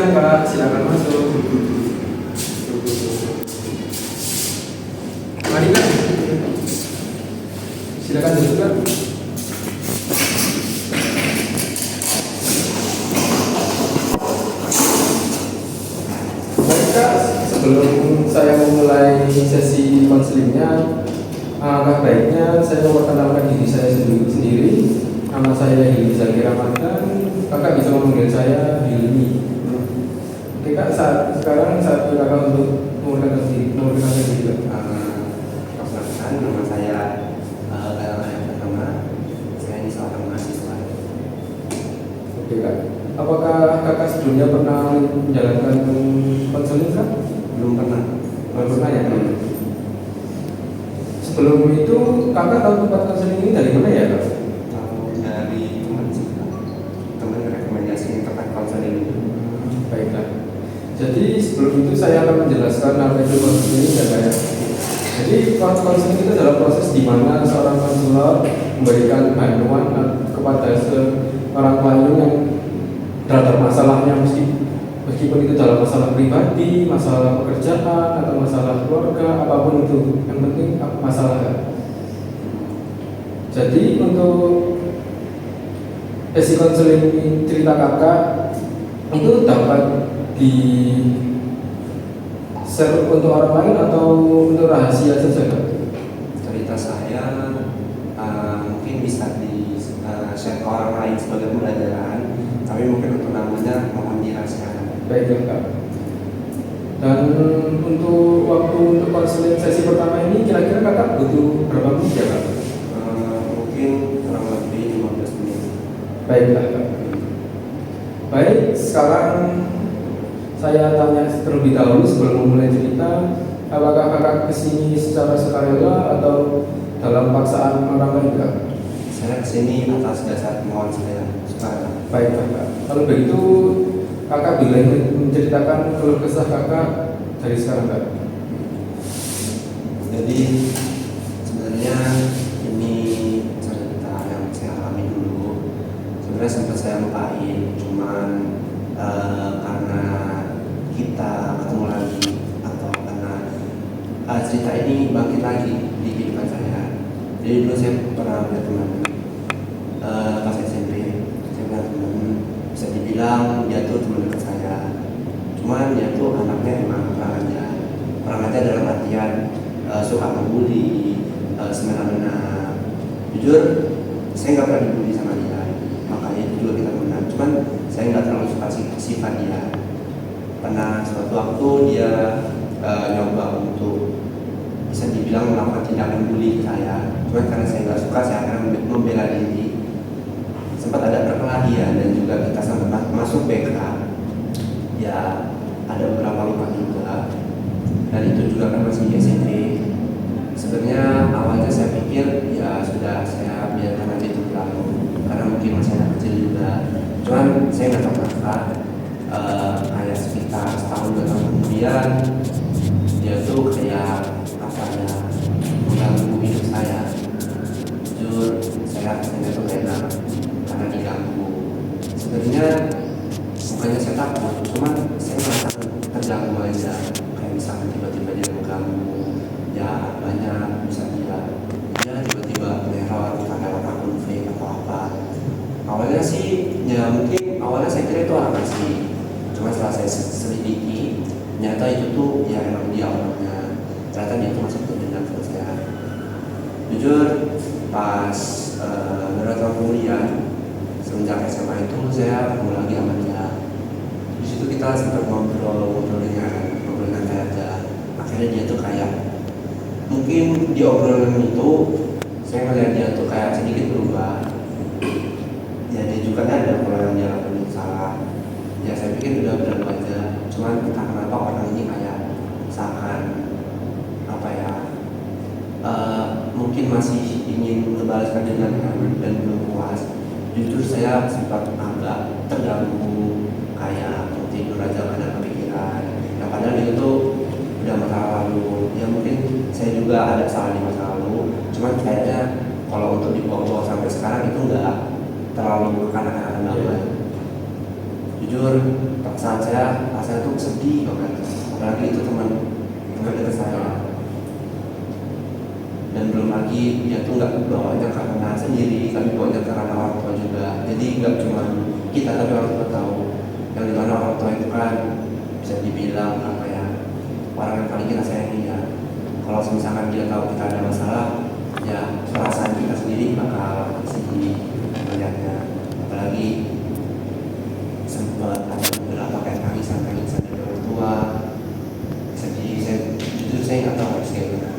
siang Kak, silakan masuk. Mari Kak, silakan duduk Kak. Baik Kak, sebelum saya memulai sesi konselingnya, alangkah baiknya saya memperkenalkan diri saya sendiri. Nama saya Hilmi Zaki Ramadan. Kakak bisa memanggil saya Hilmi. Oke Kak, sekarang saatnya Kakak untuk memperkenalkan diri. Perkenalkan, nama saya Galang Pertama. Saya ini seorang mahasiswa. Oke Kak, apakah Kakak sebelumnya pernah menjalankan konseling Kak? Belum pernah. Belum pernah ya Kak? Sebelum itu Kakak tahu tempat konseling ini dari mana ya Kak? Dari teman sih, teman rekomendasi tempat konseling itu. Baiklah. Jadi sebelum itu saya akan menjelaskan apa itu konseling ya Kak ya. Jadi konseling itu adalah proses di mana seorang konselor memberikan bantuan kepada seorang klien yang terhadap masalahnya, meskipun itu dalam masalah pribadi, masalah pekerjaan atau masalah keluarga, apapun itu, yang penting masalah. Jadi untuk sesi konseling cerita Kakak itu dapat di share untuk orang lain atau untuk rahasia saja Kak? Cerita saya mungkin bisa di share ke orang lain sebagai pembelajaran, tapi mungkin untuk namanya mohon dirahasiakan. Baiklah Kak. Dan untuk waktu untuk konseling sesi pertama ini kira-kira Kakak butuh berapa menit ya Kak? Mungkin kurang lebih 15 menit. Baiklah Kak. Baik, sekarang saya tanya terlebih dahulu sebelum memulai cerita, apakah Kakak kesini secara sukarela atau dalam paksaan orang lain Kak? Saya kesini atas dasar kemauan saya sukarela. Baiklah Kak. Kalau begitu Kakak boleh menceritakan keluh kesah Kakak dari sekarang Kak. Jadi sebenarnya ini cerita yang saya alami dulu. Sebenarnya sempat saya lupain, cuman karena kita ketemu lagi atau karena cerita ini bangkit lagi di kehidupan saya. Jadi dulu saya pernah punya teman pas SMP, saya punya teman, bisa dibilang dia tuh teman dekat saya. Cuman dia tuh anaknya emang kurang aja dalam artian suka membuli, semena-mena. Jujur, saya nggak pernah dibully sama dia, makanya itu juga kita menang. Cuman saya nggak terlalu suka sifat dia. Pernah suatu waktu dia nyoba untuk bisa dibilang melakukan tindakan bully ke saya. Cuman karena saya nggak suka, saya akan membela diri. Sempat ada perkelahian dan juga kita sempat masuk BK. Ya, ada beberapa luka juga. Dan itu juga kan masih di SMP. Sebenarnya awalnya saya pikir ya sudah, saya biarkan aja itu berlalu karena mungkin masih anak kecil juga. Cuman saya nggak tahu kenapa kayak sekitar setahun 2 tahun kemudian dia tuh kayak apa ya, mengganggu hidup saya. Jujur saya tuh gak enak karena diganggu. Sebenarnya bukannya saya takut, cuman saya merasa terganggu aja. Kayak misalkan tiba-tiba dia mengganggu, ya banyak, bisa dia tiba-tiba teror karena akun fake atau apa. Awalnya sih ya mungkin awalnya saya kira itu orang asli, cuma setelah saya selidiki ternyata itu tuh ya emang dia orangnya. Ternyata dia tuh masuk ke dendam ke saya. Jujur pas beberapa tahun kemudian semenjak SMA itu saya ketemu lagi sama dia. Di situ kita sempat ngobrol dengan aja. Akhirnya dia tuh kayak mungkin di obrolan itu saya melihat dia tuh kayak sedikit berubah. Ya dia juga ada kalau yang dia lakukan salah. Ya saya pikir udah berlalu aja. Cuman entah kenapa orang ini kayak seakan apa ya, mungkin masih ingin membalaskan dendam dan belum puas. Jujur saya sempat agak terganggu, kayak tidur aja kadang kepikiran. Nah padahal itu tuh udah masa lalu. Ya mungkin saya juga ada salah di masa lalu. Cuman kayaknya kalau untuk dibawa-bawa sampai sekarang itu enggak terlalu kanak-kanak banget. Jujur pada saat saya rasanya tuh sedih banget, apalagi itu teman dekat saya. Dan belum lagi dia tuh nggak bawanya karena sendiri, tapi bawanya karena orang tua juga. Jadi nggak cuma kita tapi orang tua tahu, yang dimana orang tua itu kan bisa dibilang apa ya, orang yang paling kita sayangi ya. Kalau misalkan dia tahu kita ada masalah, ya perasaan kita sendiri bakal sedih melihatnya. Apalagi sempat ada beberapa kayak tangisan dari orang tua sedih. Jujur saya nggak tahu harus kayak gimana.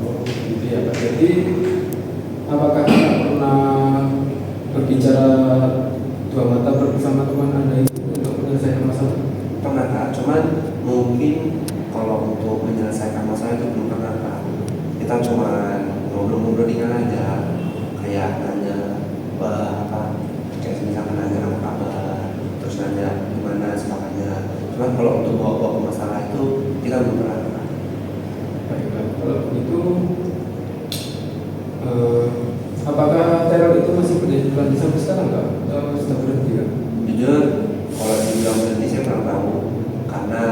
Oh, gitu ya Pak. Jadi apakah Kakak pernah berbicara dua mata bersama teman Anda itu untuk menyelesaikan masalah? Pernah Kak, cuman mungkin kalau untuk menyelesaikan masalah itu belum pernah Kak. Kita cuma ngobrol-ngobrol ringan aja, kayak nanya apa, kayak misalkan nanya apa kabar, terus nanya gimana semangatnya. Cuman kalau untuk bawa-bawa ke masalah itu kita belum pernah Kak. Baiklah, kalau begitu apakah teror itu masih berjalan sampai sekarang Kak? Atau sudah berhenti Kak? Jujur, kalau dibilang berhenti saya kurang tahu, karena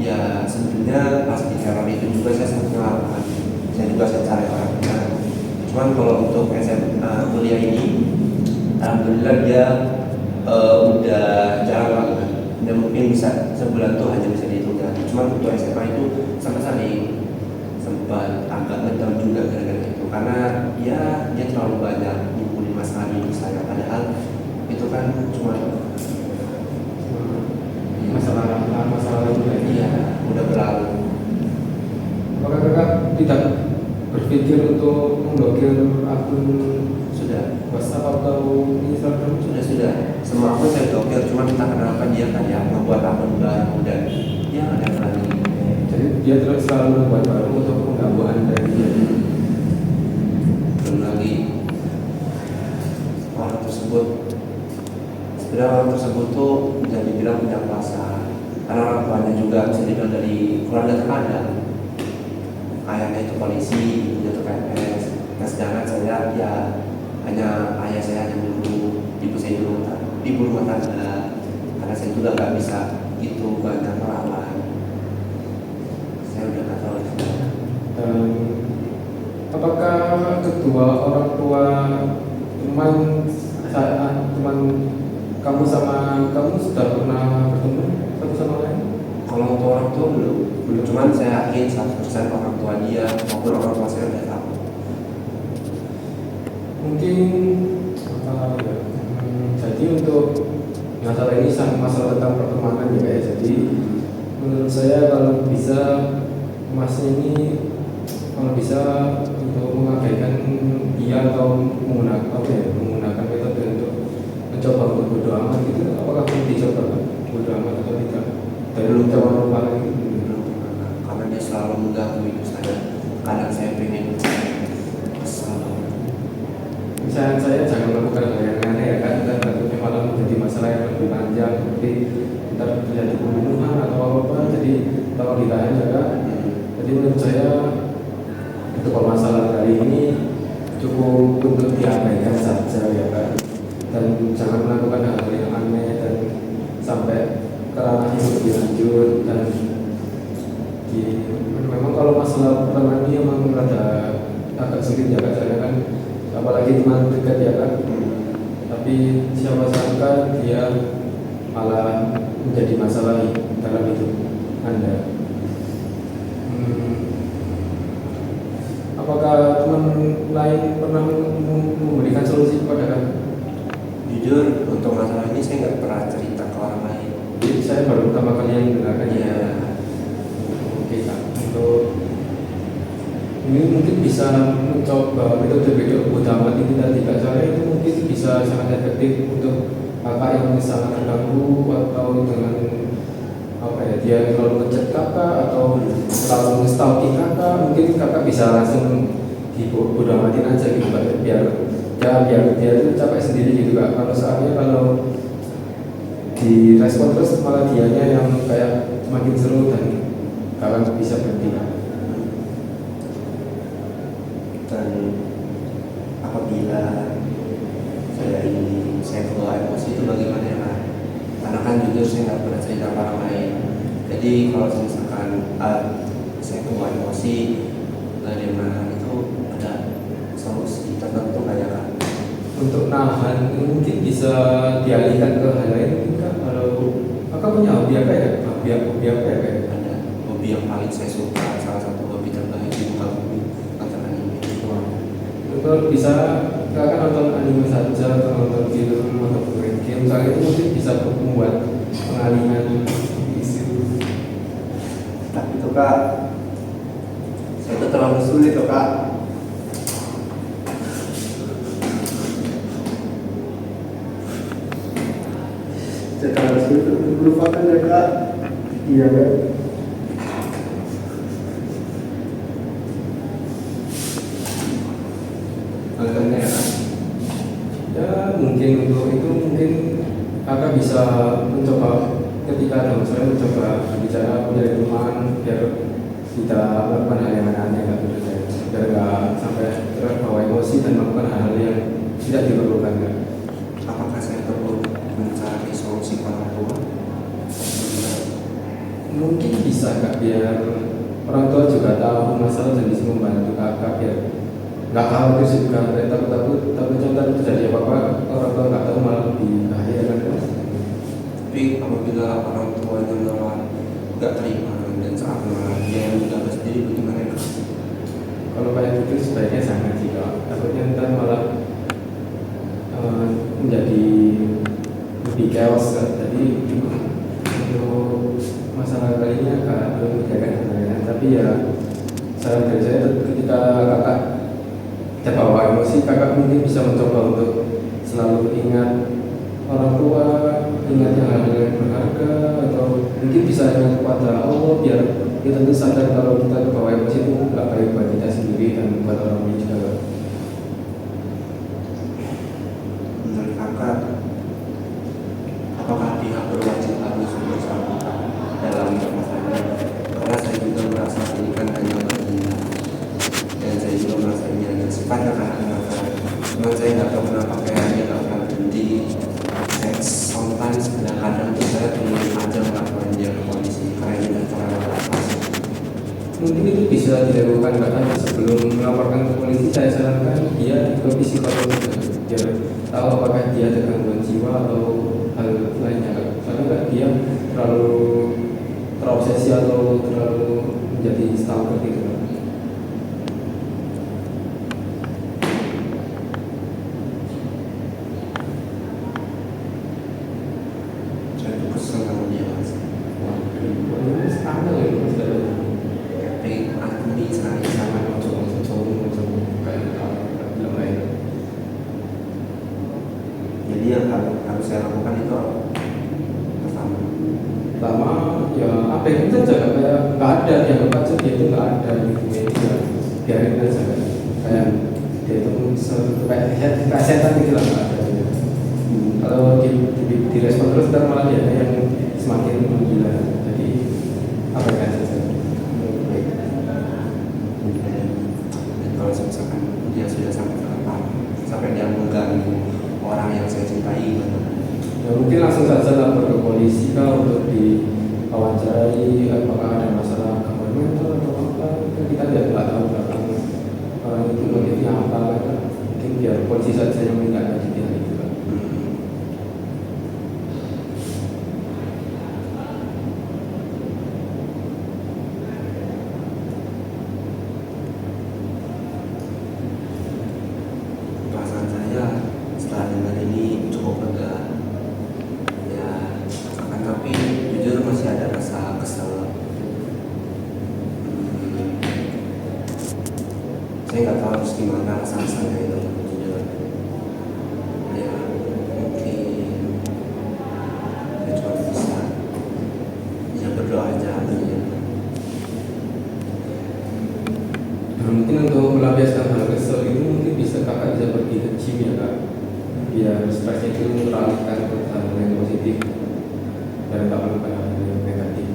ya sebenarnya pas di teror itu juga saya sempat ngalamin, saya juga saya cari orangnya. Cuman kalau untuk SMA kuliah ini, alhamdulillah dia udah jarang banget. Dan mungkin bisa sebulan tuh hanya bisa dihitung jari. Cuman untuk SMA itu sempat agak ngedown juga gara-gara itu, karena dia terlalu banyak ngumpulin masalah di hidup saya, padahal itu kan cuma masalah itu ya. iya udah berlalu. Apakah Kakak tidak berpikir untuk memblokir akun Sudah WhatsApp atau Instagram? sudah semua akun saya blokir, cuma entah kenapa dia kayak membuat akun baru dan dia ada lagi. Jadi dia terus selalu membuat baru untuk mengganggu Anda. Belum lagi orang tersebut, sebenarnya orang tersebut tuh bisa dibilang punya kuasa, karena orang tuanya juga bisa dibilang dari keluarga terkadang. Ayahnya itu polisi, ibunya itu PNS. Nah sedangkan saya ya hanya ayah saya hanya dulu, ibu saya ibu rumah tangga, karena saya juga nggak bisa gitu banyak melawan. Saya udah nggak tahu lagi. Dan apakah kedua orang tua teman kamu sama kamu sudah pernah bertemu satu sama lain? Kalau untuk orang tua belum. Cuman saya yakin 100% orang tua dia maupun orang tua saya udah tahu. Mungkin apa ya? Jadi untuk masalah ini sama masalah tentang pertemanan ya kayak. Jadi menurut saya kalau bisa masnya ini kalau bisa untuk mengabaikan dia atau menggunakan metode untuk mencoba untuk bodo amat gitu, apakah perlu dicoba bodo amat atau tidak? Dan belum coba melupakan itu Belum pernah. Karena dia selalu mengganggu hidup saya. Kadang saya pengen kesal. misalnya saya jangan melakukan hal yang aneh ya kan, dan takutnya malah menjadi masalah yang lebih panjang seperti ntar terjadi pembunuhan atau apa. Jadi kalau ditahan ya kan. Jadi menurut saya itu kalau masalah kali ini cukup untuk diabaikan saja ya kan, dan jangan melakukan hal yang aneh dan sampai ke ranah yang lebih lanjut. Dan memang kalau masalah pertemanan ini memang rada agak sulit ya kan, kan apalagi teman dekat ya kan. Tapi siapa sangka dia malah menjadi masalah dalam hidup Anda. Apakah teman lain pernah memberikan solusi kepada Anda? Jujur untuk masalah ini saya nggak pernah cerita ke orang lain. Jadi saya baru pertama kali yang mendengarkannya. Ya, Oke Kak, untuk ini mungkin bisa mencoba metode utama ini tadi Kak. Saya itu mungkin bisa sangat efektif untuk kakak yang sangat terganggu atau dengan apa ya, dia selalu ngechat kakak atau selalu stalking kakak. Mungkin kakak bisa langsung dibodoh amatin aja gitu Kak, biar dia tuh capek sendiri gitu Kak. Kalau soalnya kalau direspon terus malah dianya yang kayak semakin seru dan kakak bisa berhenti. dan apabila saya kebawa emosi itu bagaimana ya Pak? karena kan jujur saya nggak pernah cerita ke orang lain. Jadi kalau misalkan saya kebawa emosi dari menahan itu ada solusi tertentu kayak kan? Untuk nahan mungkin bisa dialihkan ke hal lain mungkin Kak. Kalau Kakak punya hobi apa ya? Hobi apa ya Kak? Ada hobi yang paling saya suka, salah satu hobi terbaik di muka bumi, nonton anime. Itu bisa Kakak nonton anime saja atau nonton film atau main game, soalnya itu mungkin bisa membuat pengalihan isu. Tapi itu Kak, saya itu terlalu sulit tuh Kak. Saya terlalu sulit untuk melupakan ya Kak. Iya Kak. Alasannya ya Kak? Ya mungkin untuk itu mungkin Kakak bisa mencoba ketika ada masalah mencoba bicara menjadi teman biar kita melakukan hal yang aneh Kak, biar nggak sampai terbawa emosi dan melakukan hal yang tidak diperlukan Kak. Apakah saya perlu mencari solusi ke orang tua? Mungkin bisa Kak, biar orang tua juga tahu masalah dan bisa membantu Kakak biar nggak khawatir sih juga, takut contoh terjadi apa-apa orang tua nggak tahu malah lebih bahaya kan Kak. Tapi apabila orang tuanya malah nggak terima dan saat malah dia yang menjaga sendiri, bagaimana Kak? Kalau kayak gitu sebaiknya jangan sih Kak, takutnya ntar malah menjadi lebih chaos Kak. Jadi untuk masalah kali ini agak belum menjaga sebenarnya, tapi ya saran dari saya ketika Kakak terbawa emosi, Kakak mungkin bisa mencoba untuk selalu ingat orang tua, ingat yang hal yang berharga, atau mungkin bisa ingat kepada Allah biar kita tentu sadar kalau kita terbawa emosi itu nggak baik buat kita sendiri dan buat orang lain juga. Menurut Kakak, apakah pihak berwajib harus bersangkutan dalam masalah ini? Karena saya juga merasa ini kan hanya berguna, dan saya juga merasa ini hanya sifatnya kanak-kanakan. Cuma saya nggak tahu kenapa kayak dia nggak pernah berhenti. Sometimes kadang-kadang tuh saya ingin aja melakukan dia ke polisi karena ini udah terlalu keras. Mungkin itu bisa dilakukan bahkan sebelum melaporkan ke polisi. Saya sarankan dia ke psikolog biar tahu apakah dia ada gangguan jiwa atau hal lainnya. Karena dia terlalu terobsesi atau terlalu menjadi stalker gitu. Saya tuh kesel sama dia mas. Ini skandal ya mas. Pengen ahli saya sama jadi yang harus saya lakukan itu apa? Pertama ya apa yang saja kayak nggak ada, dianggap aja dia itu nggak ada di media, biarin aja kayak dia itu kayak setan gitu lah, nggak ada. Kalau direspon terus ntar malah dia yang semakin menggila, jadi apa yang saja. Dan kalau misalkan dia sudah sampai ke tempat, sampai dia mengganggu orang yang saya cintai, Ya mungkin langsung saja lapor ke polisi kalau untuk diwawancarai apakah ada masalah gangguan mental atau apa. Kan kita nggak tahu belakang orang itu motifnya apa kan. Mungkin biar polisi saja yang minta lanjuti hal itu kan. perasaan saya setelah dengar ini cukup lega. Ya, akan tapi jujur masih ada rasa kesel. Saya nggak tahu harus gimana rasanya itu jujur. Ya, mungkin saya cuma bisa ya berdoa aja ya. Nah, mungkin untuk melampiaskan hal kesel itu mungkin bisa kakak bisa pergi ke gym ya kak, biar stresnya itu teralihkan ke hal yang positif dan tak melakukan hal yang negatif.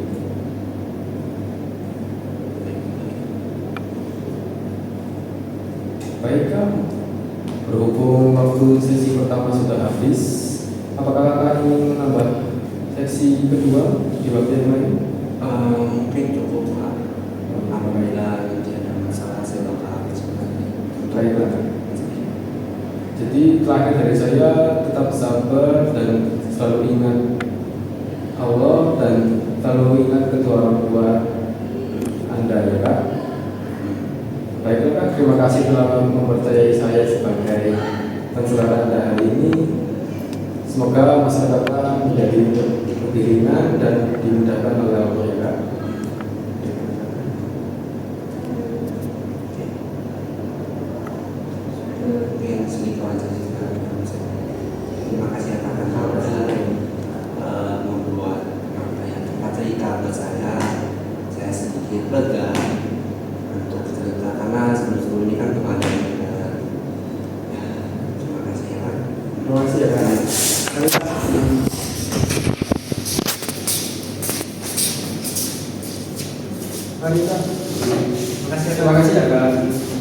Baik kak, berhubung waktu sesi pertama sudah habis, apakah kakak ingin menambah sesi kedua di waktu yang lain? Mungkin cukup Pak. Apabila nanti ada masalah saya bakal sebenarnya. Baiklah. Jadi terakhir dari saya, tetap sabar dan selalu ingat Allah dan selalu ingat kedua orang tua Anda ya Kak. Baiklah Kak, terima kasih telah mempercayai saya sebagai konselor Anda hari ini. Semoga masa depan menjadi lebih ringan dan dimudahkan oleh Allah ya Kak. Mungkin sedikit aja sih terima kasih atas membuat tempat cerita buat saya sedikit lega untuk cerita karena sebelum ini kan kepada ya, terima kasih ya Pak. Terima kasih ya Kak. Mari Kak. Terima kasih ya Pak. Terima kasih ya Kak.